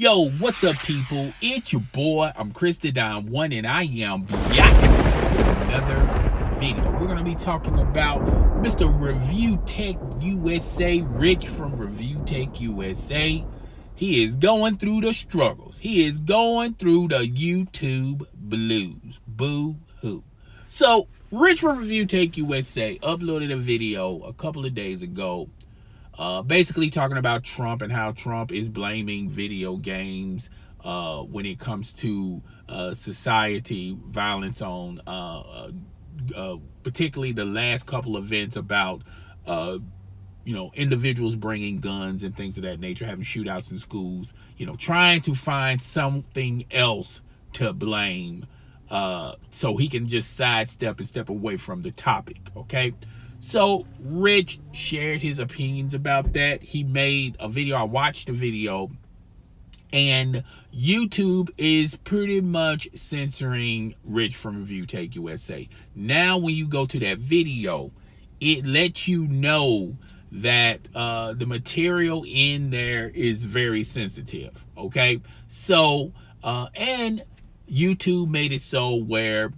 Yo, what's up, people? It's your boy. I'm Chris the Don One, and I am back with another video. We're gonna be talking about Mr. Review Tech USA, Rich from Review Tech USA. He is going through the struggles. He is going through the YouTube blues. Boo hoo. So, Rich from Review Tech USA uploaded a video a couple of days ago. Basically talking about Trump and how Trump is blaming video games when it comes to society violence on particularly the last couple events about individuals bringing guns and things of that nature, having shootouts in schools, trying to find something else to blame so he can just sidestep and step away from the topic. Okay. So Rich shared his opinions about that. He made a video. I watched the video, and YouTube is pretty much censoring Rich from Review Tech USA. Now, when you go to that video, it lets you know that the material in there is very sensitive. Okay, so and YouTube made it so where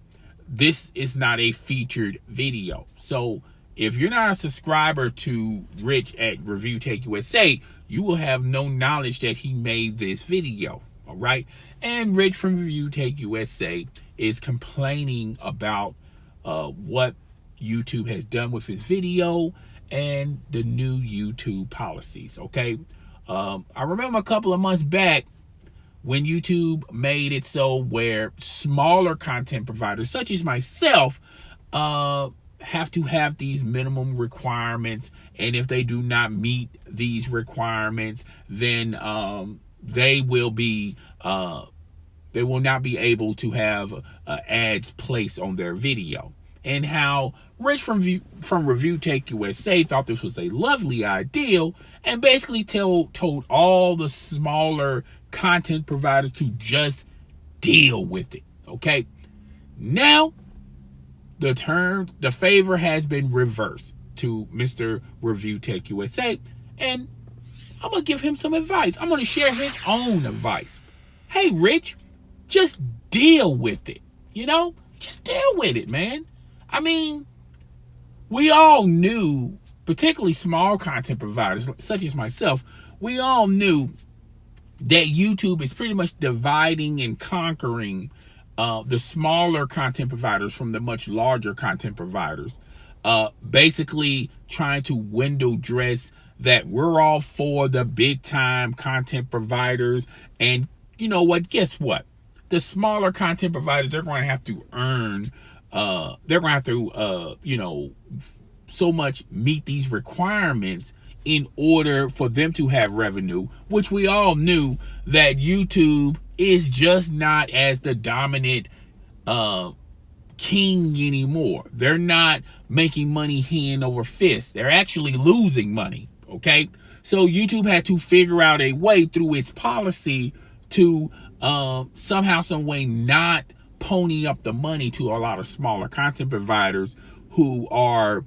this is not a featured video. So if you're not a subscriber to Rich at Review Tech USA, you will have no knowledge that he made this video. All right. And Rich from Review Tech USA is complaining about what YouTube has done with his video and the new YouTube policies. Okay. I remember a couple of months back when YouTube made it so where smaller content providers, such as myself, have to have these minimum requirements, and if they do not meet these requirements, then they will not be able to have ads placed on their video. And how Rich from Review Tech USA thought this was a lovely idea, and basically told all the smaller content providers to just deal with it. Okay, now the favor has been reversed to Mr. Review Tech USA, and I'm gonna give him some advice. I'm gonna share his own advice. Hey, Rich, just deal with it. Just deal with it, man. I mean, we all knew, particularly small content providers such as myself, we all knew that YouTube is pretty much dividing and conquering the smaller content providers from the much larger content providers, basically trying to window dress that we're all for the big time content providers. And you know what? Guess what? The smaller content providers, they're going to have to earn, they're going to have to, so much meet these requirements in order for them to have revenue, which we all knew that YouTube is just not as the dominant king anymore. They're not making money hand over fist. They're actually losing money. Okay, so YouTube had to figure out a way through its policy to somehow, some way, not pony up the money to a lot of smaller content providers who are,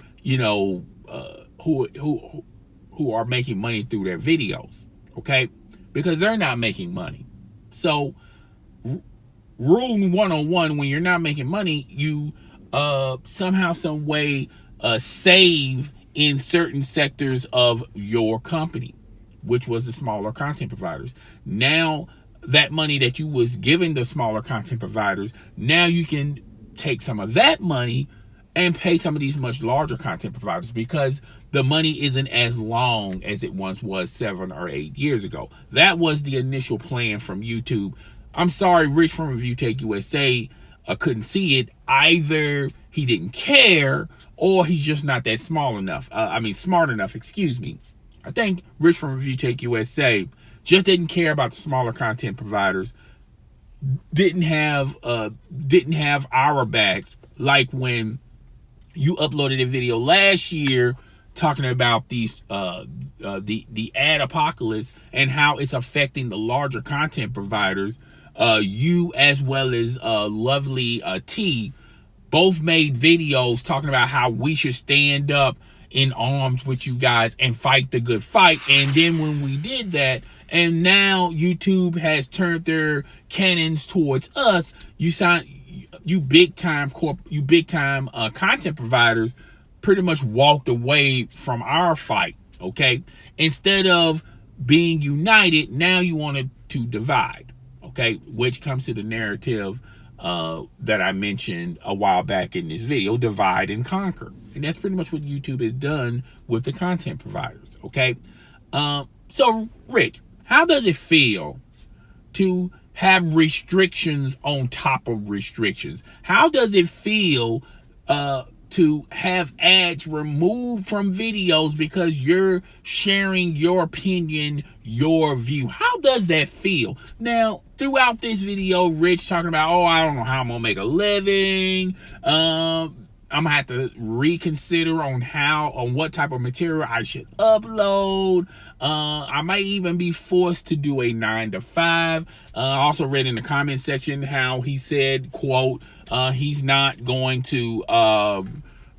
who are making money through their videos. Okay, because they're not making money. So rule 101, when you're not making money, you somehow, some way save in certain sectors of your company, which was the smaller content providers. Now that money that you was giving the smaller content providers, now you can take some of that money and pay some of these much larger content providers, because the money isn't as long as it once was 7 or 8 years ago. That was the initial plan from YouTube. I'm sorry, Rich from Review Tech USA couldn't see it. Either he didn't care, or he's just not that smart enough. Excuse me. I think Rich from Review Tech USA just didn't care about the smaller content providers. Didn't have our backs, like when you uploaded a video last year talking about these the ad apocalypse and how it's affecting the larger content providers. You, as well as Lovely T, both made videos talking about how we should stand up in arms with you guys and fight the good fight. And then when we did that, and now YouTube has turned their cannons towards us. You big time content providers pretty much walked away from our fight. Okay, instead of being united, now you wanted to divide. Okay, which comes to the narrative that I mentioned a while back in this video: divide and conquer. And that's pretty much what YouTube has done with the content providers. Okay, so Rich, how does it feel to have restrictions on top of restrictions? How does it feel to have ads removed from videos because you're sharing your opinion, your view? How does that feel? Now, throughout this video, Rich talking about, oh, I don't know how I'm gonna make a living. I'm gonna have to reconsider on what type of material I should upload. I might even be forced to do a 9-to-5. I also read in the comment section how he said, quote, he's not going to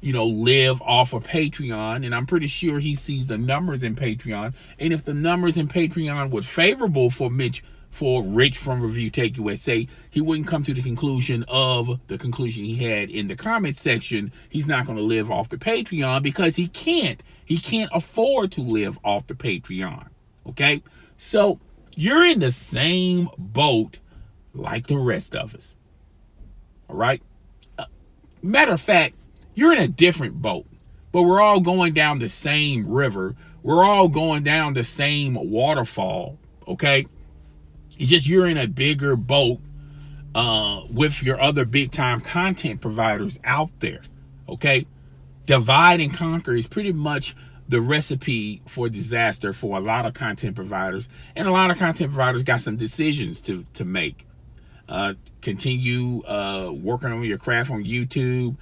live off of Patreon. And I'm pretty sure he sees the numbers in Patreon. And if the numbers in Patreon were favorable for Rich from Review Tech USA, he wouldn't come to the conclusion he had in the comment section. He's not going to live off the Patreon because he can't afford to live off the Patreon. Okay, so you're in the same boat like the rest of us. All right, matter of fact, you're in a different boat, but we're all going down the same river. We're all going down the same waterfall. Okay, it's just you're in a bigger boat with your other big time content providers out there. Okay, divide and conquer is pretty much the recipe for disaster for a lot of content providers, and a lot of content providers got some decisions to make. Continue working on your craft on YouTube,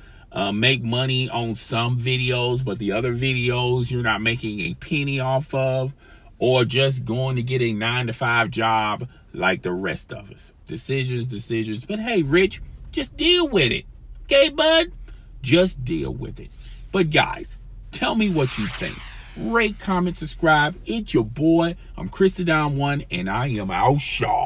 make money on some videos, but the other videos you're not making a penny off of, or just going to get a 9-to-5 job like the rest of us. Decisions. But hey, Rich, just deal with it. Okay, bud? Just deal with it. But guys, tell me what you think. Rate, comment, subscribe. It's your boy. I'm Chris the Don One, and I am out, y'all.